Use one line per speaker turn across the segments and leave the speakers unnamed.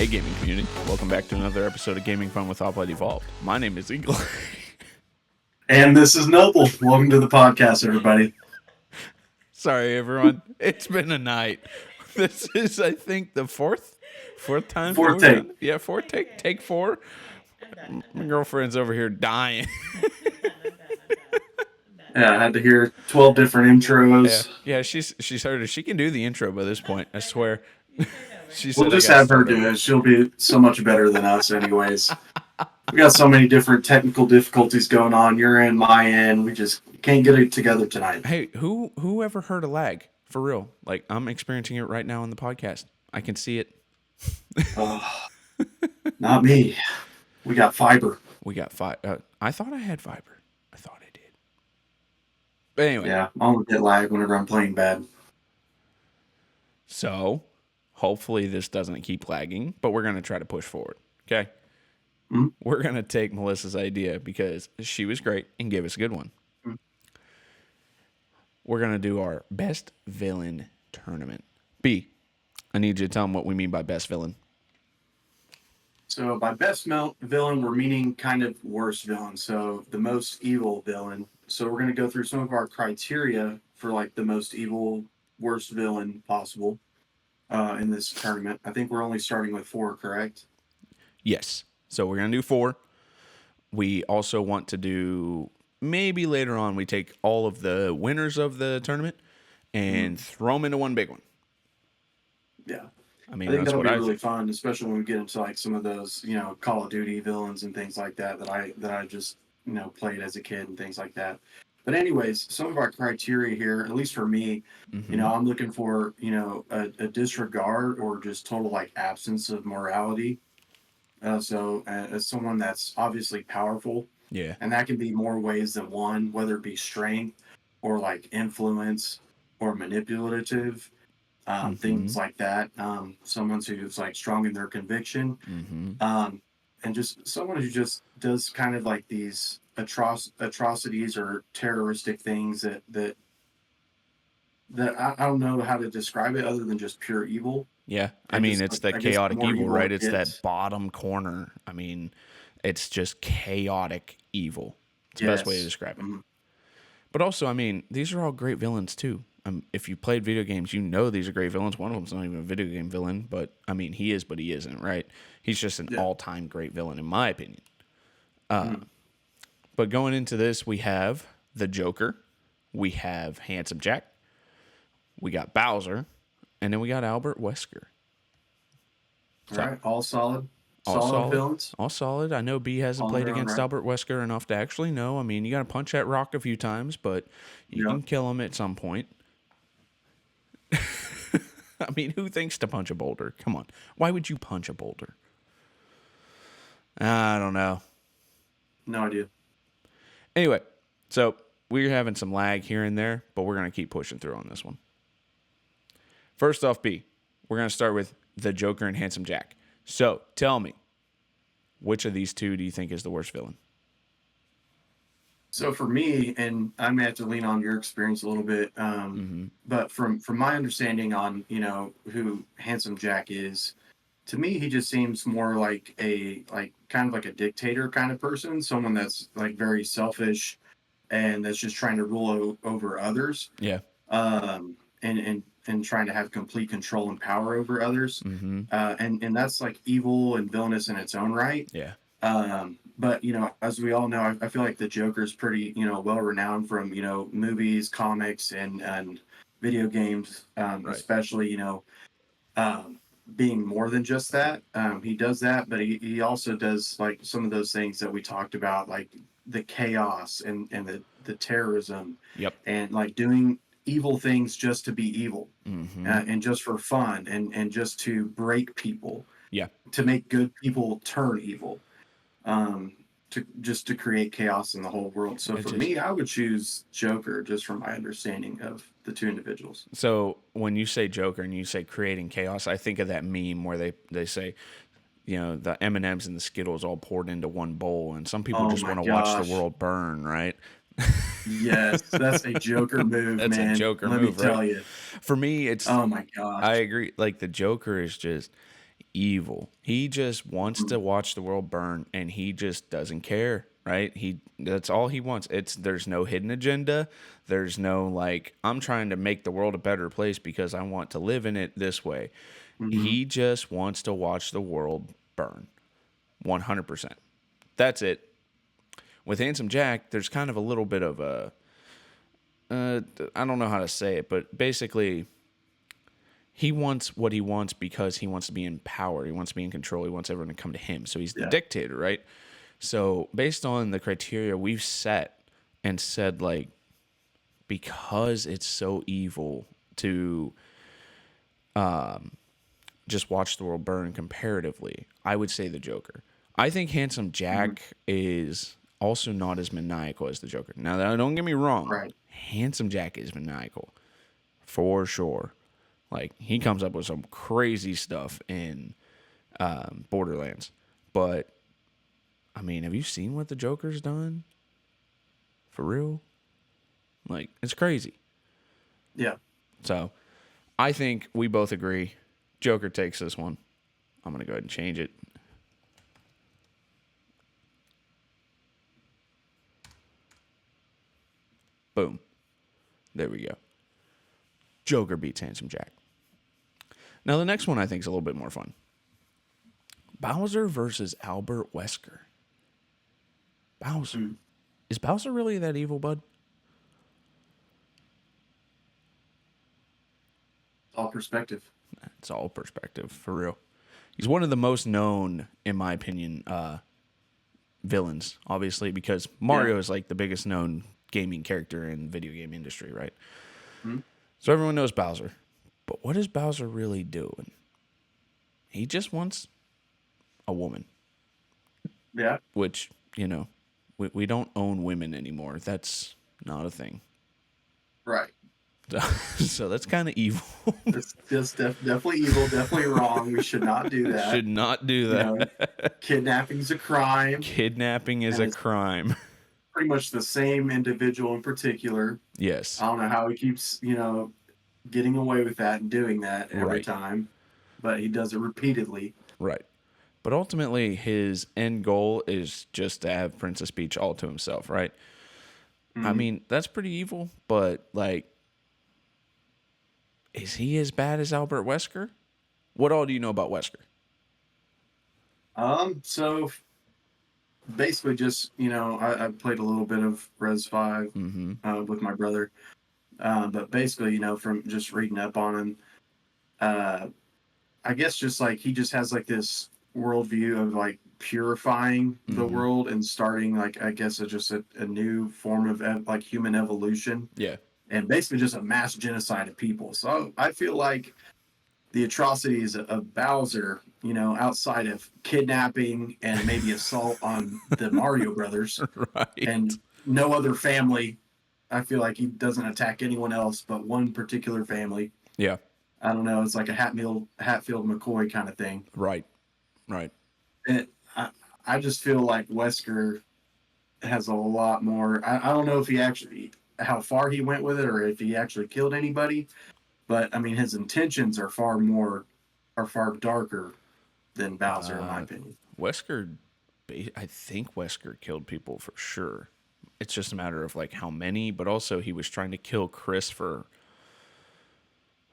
Hey, gaming community. Welcome back to another episode of Gaming Fun with Hoplite Evolved. My name is Eagle.
And this is Noble. Welcome to the podcast, everybody.
Sorry, everyone. It's been a night. This is, I think, the fourth time that
Fourth
we've
take.
done it. Yeah, fourth take. Take 4. My girlfriend's over here dying.
Yeah, I had to hear 12 different intros.
Yeah, she's heard it. She can do the intro by this point. I swear. She
We'll
said I
just
got to
have her
start
do
over.
it. She'll be so much better than us, anyways. We got so many different technical difficulties going on. Your end, my end. We just can't get it together tonight.
Hey, who ever heard of lag? For real. Like, I'm experiencing it right now in the podcast. I can see it.
Not me. We got fiber.
We got I thought I had fiber. I thought I did. But anyway.
Yeah, I only get lag whenever I'm playing bad.
So, hopefully this doesn't keep lagging, but we're going to try to push forward. Okay?
Mm-hmm.
We're going to take Melissa's idea because she was great and gave us a good one.
Mm-hmm.
We're going to do our best villain tournament. B, I need you to tell them what we mean by best villain.
So by best villain, we're meaning kind of worst villain. So the most evil villain. So we're going to go through some of our criteria for like the most evil, worst villain possible in this tournament. I think we're only starting with 4, correct?
Yes. So we're going to do 4. We also want to do, maybe later on, we take all of the winners of the tournament and throw them into one big one.
Yeah.
I mean,
I think
that's
that'll
what
be really fun, especially when we get into like some of those, Call of Duty villains and things like that I just, played as a kid and things like that. But anyways, some of our criteria here, at least for me, I'm looking for, a disregard or just total like absence of morality. So as someone that's obviously powerful,
Yeah.
and that can be more ways than one, whether it be strength or like influence or manipulative. Things like that. Someone who's like strong in their conviction, and just someone who just does kind of like these atrocities or terroristic things that I don't know how to describe it other than just pure evil.
Yeah. I
And
mean,
just
it's that
I guess
chaotic
more
evil, right? It's
it
that
gets.
bottom corner. I mean, it's just chaotic evil. It's the best way to
Yes.
describe it.
Mhm.
But also, I mean, these are all great villains too. If you played video games, you know these are great villains. One of them's not even a video game villain, but I mean, he is, but he isn't, right? He's just an all-time great villain, in my opinion. But going into this, we have the Joker, we have Handsome Jack, we got Bowser, and then we got Albert Wesker.
All right, all solid.
All
Solid villains.
All solid. I know B hasn't
All
played
their own
against
right.
Albert Wesker enough to actually know. I mean, you got to punch that rock a few times, but you can kill him at some point. I mean, who thinks to punch a boulder? Come on. Why would you punch a boulder? I don't know.
No idea.
Anyway, so we're having some lag here and there, but we're going to keep pushing through on this one. First off, B, we're going to start with the Joker and Handsome Jack. So tell me, which of these two do you think is the worst villain?
So for me, and I may have to lean on your experience a little bit, but from my understanding on who Handsome Jack is, to me he just seems more like kind of like a dictator kind of person, someone that's like very selfish and that's just trying to rule over others.
Yeah.
And trying to have complete control and power over others. And that's like evil and villainous in its own right.
Yeah.
But as we all know, I feel like the Joker's pretty well renowned from movies, comics, and video games, especially being more than just that. He does that, but he also does like some of those things that we talked about, like the chaos and the terrorism.
Yep.
And like doing evil things just to be evil, and just for fun, and just to break people.
Yeah.
To make good people turn evil. To create chaos in the whole world. So for me, I would choose Joker just from my understanding of the two individuals.
So when you say Joker and you say creating chaos, I think of that meme where they say, the M&Ms and the Skittles all poured into one bowl, and some people just want to watch the world burn, right?
Yes, that's a Joker move,
that's
man.
A Joker
Let
move,
me tell
right?
you.
For me, it's...
Oh my gosh.
I agree. Like, the Joker is just... evil. He just wants to watch the world burn, and he just doesn't care, right? That's all he wants. There's no hidden agenda. There's no like I'm trying to make the world a better place because I want to live in it this way.
Mm-hmm.
He just wants to watch the world burn. 100%. That's it. With Handsome Jack, there's kind of a little bit of a I don't know how to say it, but basically he wants what he wants because he wants to be in power. He wants to be in control. He wants everyone to come to him. So he's the
Yeah.
dictator, right? So based on the criteria we've set and said, like, because it's so evil to just watch the world burn comparatively, I would say the Joker. I think Handsome Jack is also not as maniacal as the Joker. Now, don't get me wrong.
Right.
Handsome Jack is maniacal for sure. Like, he comes up with some crazy stuff in Borderlands. But, I mean, have you seen what the Joker's done? For real? Like, it's crazy.
Yeah.
So, I think we both agree. Joker takes this one. I'm going to go ahead and change it. Boom. There we go. Joker beats Handsome Jack. Now, the next one I think is a little bit more fun. Bowser versus Albert Wesker. Bowser. Is Bowser really that evil, bud?
All perspective.
It's all perspective, for real. He's one of the most known, in my opinion, villains, obviously, because Mario is like the biggest known gaming character in the video game industry, right?
Mm-hmm.
So everyone knows Bowser. But what is Bowser really doing? He just wants a woman,
Yeah.
which, you know, we don't own women anymore. That's not a thing.
Right.
So that's kind of evil.
It's just definitely evil, definitely wrong. We should not do that.
Should not do that.
Kidnapping's a crime.
Kidnapping is
And
a
it's
crime.
pretty much the same individual in particular.
Yes.
I don't know how he keeps, getting away with that and doing that every
Right.
time, but he does it repeatedly.
Right. But ultimately, his end goal is just to have Princess Peach all to himself, right? I mean, that's pretty evil, but, like, is he as bad as Albert Wesker? What all do you know about Wesker?
So basically just, I played a little bit of Res 5 with my brother. But basically, from just reading up on him, I guess just like he just has like this worldview of like purifying the world and starting like, I guess just a new form of like human evolution.
Yeah.
And basically just a mass genocide of people. So I feel like the atrocities of Bowser, outside of kidnapping and maybe assault on the Mario brothers
Right.
and no other family, I feel like he doesn't attack anyone else but one particular family.
Yeah.
I don't know. It's like a Hatfield McCoy kind of thing.
Right. Right.
And I just feel like Wesker has a lot more. I don't know if he actually, how far he went with it or if he actually killed anybody. But I mean, his intentions are far darker than Bowser, in my opinion.
Wesker, I think Wesker killed people for sure. It's just a matter of like how many, but also he was trying to kill Chris for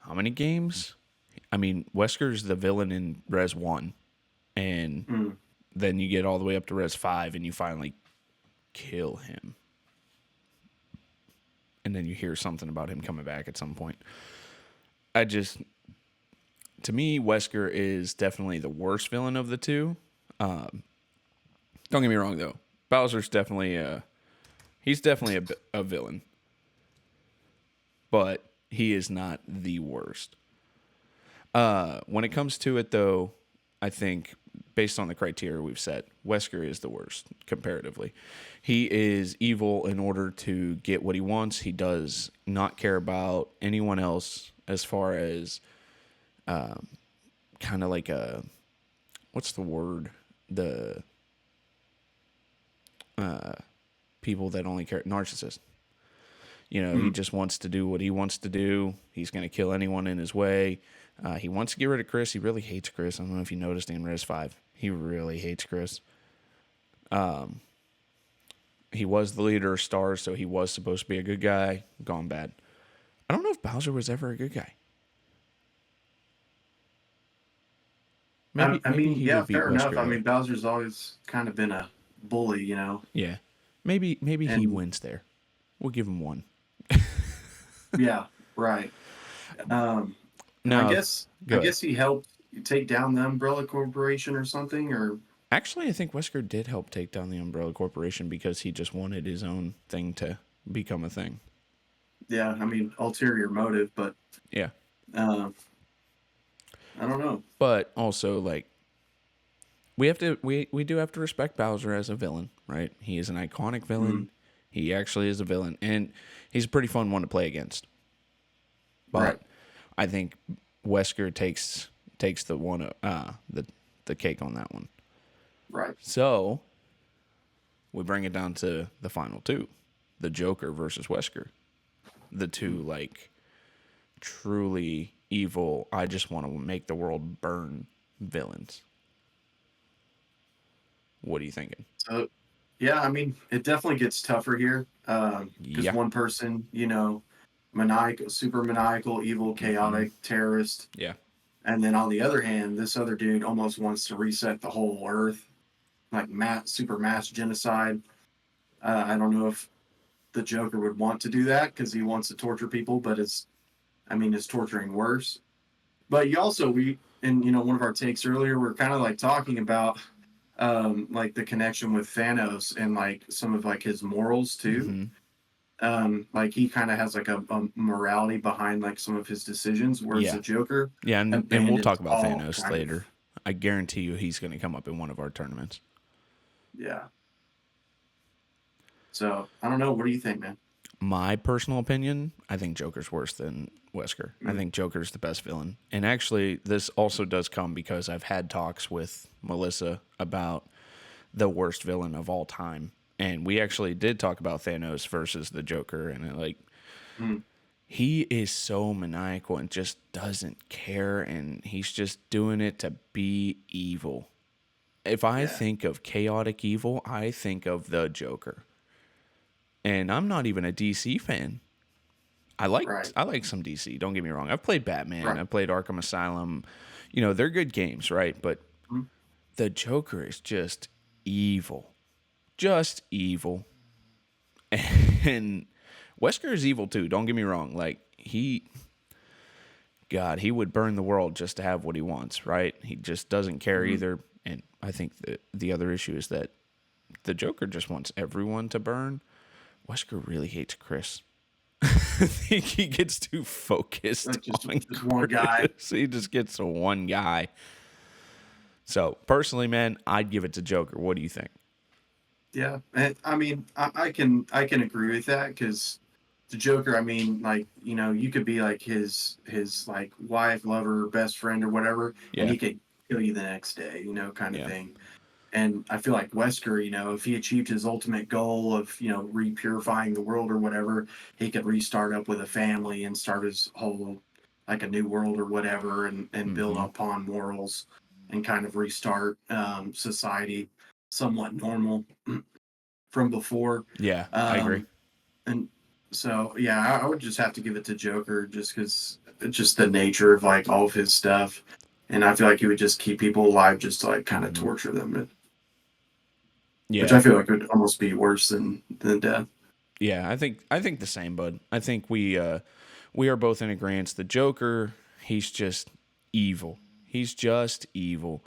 how many games? I mean, Wesker's the villain in Res 1, and then you get all the way up to Res 5, and you finally kill him. And then you hear something about him coming back at some point. To me, Wesker is definitely the worst villain of the two. Don't get me wrong, though. Bowser's definitely he's definitely a villain. But he is not the worst. When it comes to it, though, I think based on the criteria we've set, Wesker is the worst comparatively. He is evil in order to get what he wants. He does not care about anyone else as far as kind of like a, what's the word? The people that only care, narcissist. You know, he just wants to do what he wants to do. He's going to kill anyone in his way. He wants to get rid of Chris. He really hates Chris. I don't know if you noticed in Res 5. He really hates Chris. He was the leader of Stars, so he was supposed to be a good guy. Gone bad. I don't know if Bowser was ever a good guy. Maybe he
yeah,
would beat
fair enough.
Wesker,
I
though.
mean, Bowser's always kind of been a bully,
Yeah. Maybe he
And
wins there. We'll give him one.
yeah, right. And
No,
I
go ahead.
guess he helped take down the Umbrella Corporation or something, or
Actually, I think Wesker did help take down the Umbrella Corporation because he just wanted his own thing to become a thing.
yeah, I mean, ulterior motive, but
Yeah.
uh, I don't know.
But also, like, we do have to respect Bowser as a villain, right? He is an iconic villain. He actually is a villain, and he's a pretty fun one to play against. But
Right.
I think Wesker takes the cake on that one.
Right.
So we bring it down to the final two, the Joker versus Wesker, the two like truly evil. I just want to make the world burn villains. What are you thinking?
So, yeah, I mean, it definitely gets tougher here because
Yeah.
one person, maniacal, super maniacal, evil, chaotic, terrorist,
Yeah.
and then on the other hand, this other dude almost wants to reset the whole Earth, like super mass genocide. I don't know if the Joker would want to do that because he wants to torture people, but it's torturing worse. But in one of our takes earlier, we're kind of like talking about like the connection with Thanos and like some of like his morals too. Like he kind of has like a morality behind like some of his decisions, whereas
Yeah.
the Joker,
Yeah, and we'll
abandons
talk about
all
Thanos
kind of-
later. I guarantee you he's going to come up in one of our tournaments.
yeah. So I don't know. What do you think, man?
My personal opinion, I think Joker's worse than Wesker. I think Joker's the best villain. And actually, this also does come because I've had talks with Melissa about the worst villain of all time. And we actually did talk about Thanos versus the Joker. And he is so maniacal and just doesn't care. And he's just doing it to be evil. If I think of chaotic evil, I think of the Joker. And I'm not even a DC fan. I like some DC. Don't get me wrong. I've played Batman.
Right.
I've played Arkham Asylum. You know, they're good games, right? But the Joker is just evil. Just evil. And Wesker is evil too. Don't get me wrong. Like he would burn the world just to have what he wants, right? He just doesn't care either. And I think the other issue is that the Joker just wants everyone to burn. Wesker really hates Chris. I think he gets too focused
Like just
on
one guy.
Chris. He just gets to one guy. So personally, man, I'd give it to Joker. What do you think?
Yeah, and I mean, I can agree with that because the Joker. I mean, like you could be like his like wife, lover, best friend, or whatever,
Yeah.
and he could kill you the next day, kind of
Yeah.
thing. And I feel like Wesker, if he achieved his ultimate goal of repurifying the world or whatever, he could restart up with a family and start his whole like a new world or whatever, and build upon morals and kind of restart society somewhat normal from before.
Yeah, I agree.
And so, yeah, I would just have to give it to Joker just because just the nature of like all of his stuff. And I feel like he would just keep people alive just to like kind of torture them.
Yeah.
Which I feel like would almost be worse than death.
Yeah, I think the same, bud. I think we are both in agreement. The Joker, he's just evil. He's just evil.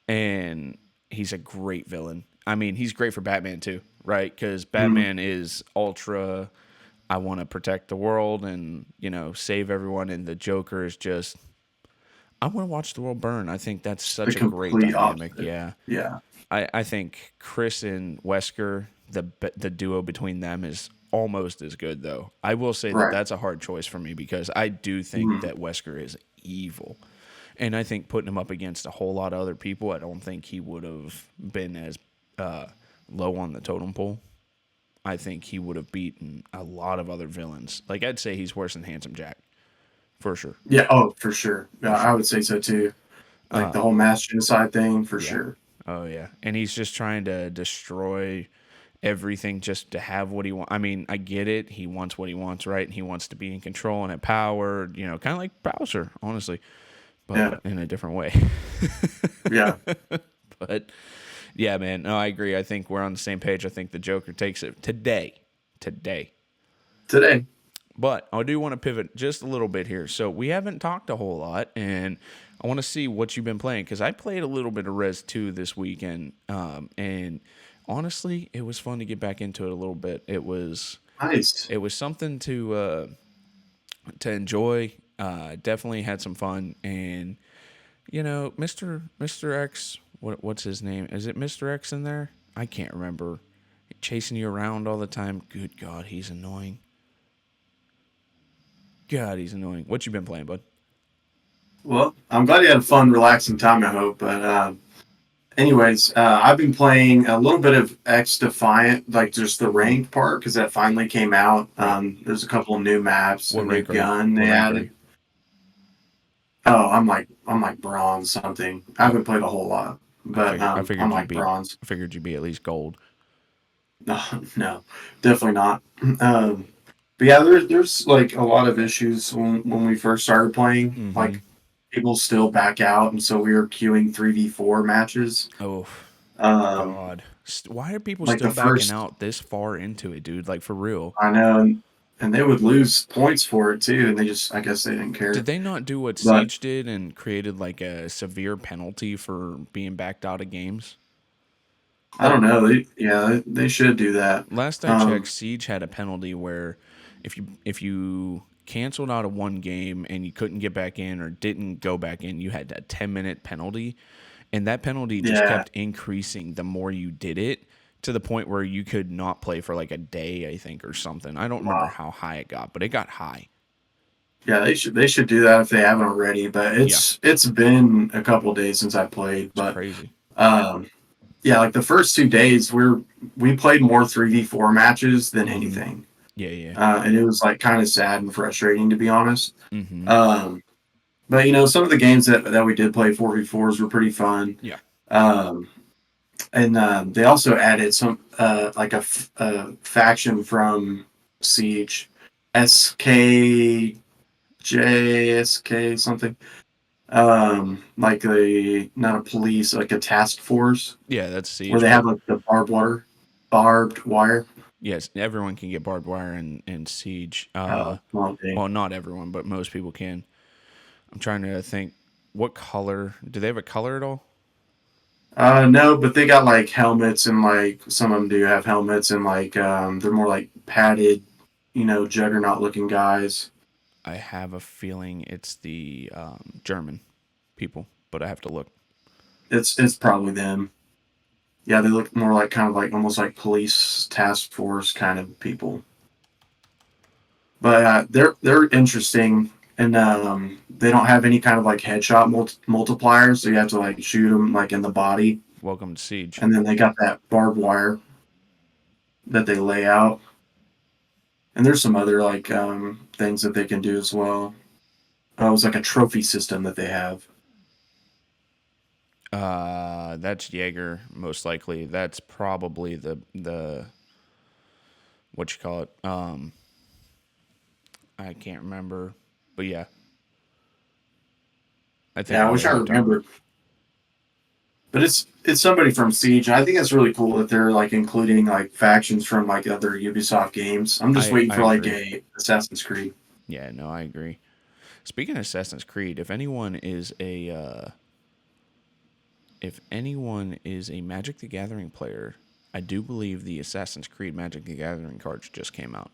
And he's a great villain. I mean, he's great for Batman too, right? Because Batman is ultra, I want to protect the world and, save everyone. And the Joker is just, I want to watch the world burn. I think that's such a great
complete
dynamic.
opposite.
Yeah.
Yeah.
I think Chris and Wesker, the duo between them is almost as good, though. I will say that that's a hard choice for me because I do think that Wesker is evil. And I think putting him up against a whole lot of other people, I don't think he would have been as low on the totem pole. I think he would have beaten a lot of other villains. Like, I'd say he's worse than Handsome Jack, for sure.
Yeah. Oh, for sure.
For
I
sure.
would say so too. Like the
Uh,
whole mass genocide thing, for
yeah.
sure.
Oh, yeah. And he's just trying to destroy everything just to have what he wants. I mean, I get it. He wants what he wants, right? And he wants to be in control and have power, kind of like Bowser, honestly, but
Yeah.
in a different way.
Yeah.
But yeah, man, no, I agree. I think we're on the same page. I think the Joker takes it today. Today.
Today.
But I do want to pivot just a little bit here. So we haven't talked a whole lot, and I want to see what you've been playing because I played a little bit of Res 2 this weekend, and honestly, it was fun to get back into it a little bit.
Nice.
It was something to enjoy. Definitely had some fun, and Mister X, what's his name? Is it Mister X in there? I can't remember. Chasing you around all the time. Good God, he's annoying. God, he's annoying. What you been playing, bud?
Well, I'm glad you had a fun, relaxing time, I hope. But anyways, I've been playing a little bit of X Defiant, like just the ranked part, because that finally came out.
Right.
There's a couple of new maps, a
What
new
rank are you?
gun
What
they
rank are you?
added. Oh, I'm like bronze something. I
Oh,
haven't played a whole lot, but
I
I'm
figured you'd
like
be
bronze.
I figured you'd be at least gold.
No, no, definitely not. Um, but yeah, there's like a lot of issues when we first started playing.
Mm-hmm.
Like people still back out, and so we were queuing 3v4 matches.
Oh,
Um,
God. Why are people
like
still
the
backing
first,
out this far into it, dude? Like, for real.
I know, and they would lose points for it too, and they just, I guess they didn't
Did
care.
they not do what
But
Siege did and created like a severe penalty for being backed out of games?
I
Like,
don't know. They should do that.
last I checked,
Um,
Siege had a penalty where if you canceled out of one game and you couldn't get back in or didn't go back in, you had a 10-minute penalty, and that penalty just
yeah.
kept increasing the more you did it to the point where you could not play for like a day, I think, or something. I don't remember
Wow.
how high it got, but it got high.
Yeah, they should do that if they haven't already. But
Yeah,
it's been a couple days since I played.
it's
But
crazy.
um, yeah, like the first 2 days, we played more 3v4 matches than
Mm-hmm.
anything,
Yeah, yeah.
and it was like kind of sad and frustrating to be honest.
Mm-hmm.
Um, but some of the games that we did play 4v4s were pretty fun.
Yeah.
Um, and they also added some like a faction from Siege, SKJSK something. Like a not a police, like a task force
Yeah, that's
where
Siege,
they
but
have like the barbed wire.
yes, everyone can get barbed wire and Siege.
Well, dang.
Well, not everyone, but most people can. I'm trying to think what color. Do they have a color at all?
No, but they got like helmets and like some of them do have helmets and like they're more like padded, juggernaut looking guys.
I have a feeling it's the German people, but I have to look.
It's probably them. Yeah, they look more like kind of like almost like police task force kind of people. But they're interesting, and they don't have any kind of like headshot multiplier, so you have to like shoot them like in the body,
Welcome to Siege.
and then they got that barbed wire that they lay out, and there's some other like things that they can do as well. Oh, it's like a trophy system that they have.
That's Jaeger, most likely. That's probably the what you call it. I can't remember, but yeah, I think
Yeah, I
I know
wish I
who you're talking about.
remembered. But it's somebody from Siege. And I think it's really cool that they're like including like factions from like other Ubisoft games. I'm just waiting
I
for like
agree.
a Assassin's Creed.
Yeah, no, I agree. Speaking of Assassin's Creed, if anyone is a Magic the Gathering player, I do believe the Assassin's Creed Magic the Gathering cards just came out.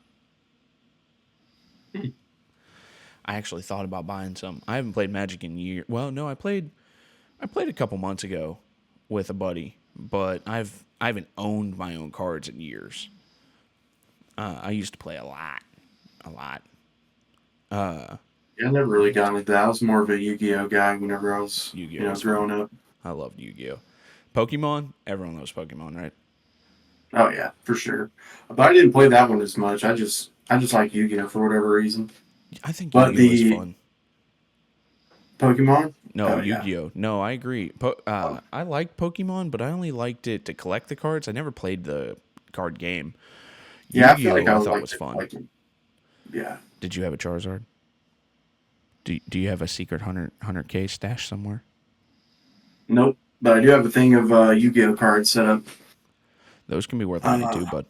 I actually thought about buying some. I haven't played Magic in years. Well, no, I played a couple months ago with a buddy, but I haven't owned my own cards in years. I used to play a lot, a lot.
Yeah, I never really got into that. I was more of a Yu-Gi-Oh guy whenever I was,
Yu-Gi-Oh was fun.
growing up.
I loved Yu-Gi-Oh. Pokemon, everyone loves Pokemon, right?
Oh yeah, for sure. But I didn't play that one as much. I just like Yu-Gi-Oh for whatever reason.
I think
But
Yu-Gi-Oh is
the
fun.
Pokemon,
No,
oh yeah,
Yu-Gi-Oh. No, I agree.
oh,
I liked Pokemon, but I only liked it to collect the cards. I never played the card game.
yeah. I feel like
Yu-Gi-Oh
I
I
would
thought
like
was
to
fun.
like it. Yeah.
Did you have a Charizard? Do you have a secret 100K stash somewhere?
Nope. But I do have a thing of Yu-Gi-Oh cards set up.
Those can be worth money
Uh,
too, but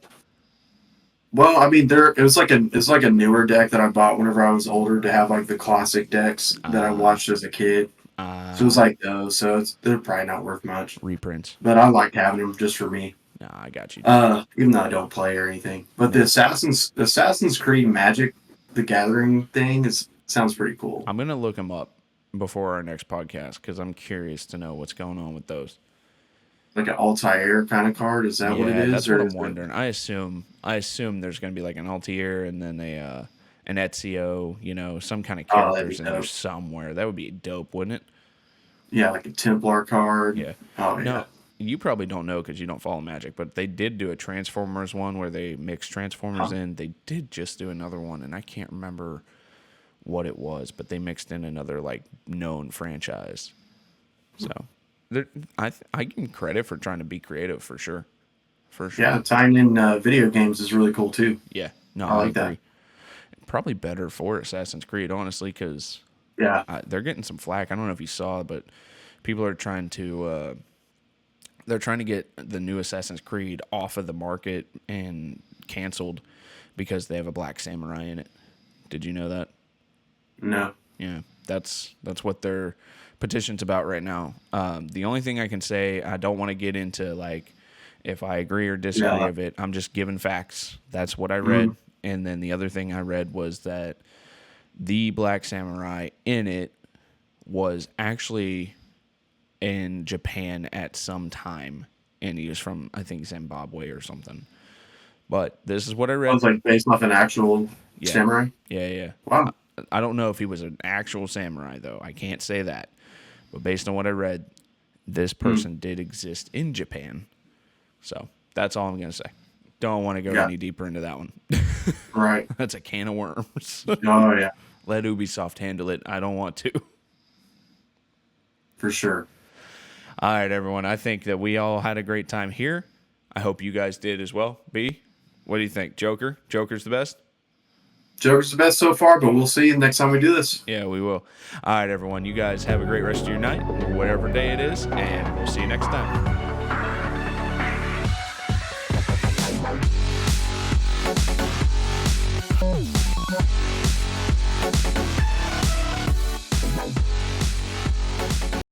well, I mean, there it's like a newer deck that I bought whenever I was older to have like the classic decks that I
uh,
watched as a kid. So it was
uh,
like those. So they're probably not worth much.
reprints.
But I like having them just for me.
Nah, I got you, dude.
Even though I don't play or anything. But the
No,
Assassin's Creed Magic, the Gathering thing is sounds pretty cool.
I'm gonna look them up before our next podcast because I'm curious to know what's going on with those.
Like an Altair kind of card. Is that what it
Yeah,
is,
that's what
or
I'm
is it?
wondering. I assume there's gonna be like an Altair and then an Ezio, some kind of
Oh, that'd be
characters in there
dope.
somewhere. That would be dope, wouldn't it?
Yeah, like a Templar card.
Yeah.
Oh yeah.
No, you probably don't know because you don't follow Magic, but they did do a Transformers one where they mixed Transformers
Huh.
in. They did just do another one, and I can't remember what it was, but they mixed in another like known franchise. So, there, I give them credit for trying to be creative for sure, for sure.
Yeah, tying in video games is really cool too.
Yeah, no,
I
I
like that.
agree. Probably better for Assassin's Creed, honestly, because
Yeah.
they're getting some flack. I don't know if you saw, but people are trying to they're trying to get the new Assassin's Creed off of the market and canceled because they have a black samurai in it. Did you know that?
No.
Yeah, that's what their petition's about right now. The only thing I can say, I don't want to get into like if I agree or disagree
Yeah.
of it. I'm just giving facts. That's what I read.
Mm,
And then the other thing I read was that the black samurai in it was actually in Japan at some time, and he was from I think Zimbabwe or something. But this is what I read.
sounds like based off an actual
Yeah,
samurai.
yeah, yeah.
Wow.
I don't know if he was an actual samurai though. I can't say that. But based on what I read, this
Mm,
person did exist in Japan. So that's all I'm gonna say. Don't want to go
yeah.
any deeper into that one.
Right.
That's a can of worms.
Oh yeah.
Let Ubisoft handle it. I don't want to.
For sure.
All right, everyone. I think that we all had a great time here. I hope you guys did as well. B, what do you think? Joker? Joker's the best?
Joker's the best so far, but we'll see next time we do this.
Yeah, we will. All right, everyone. You guys have a great rest of your night, whatever day it is, and we'll see you next time.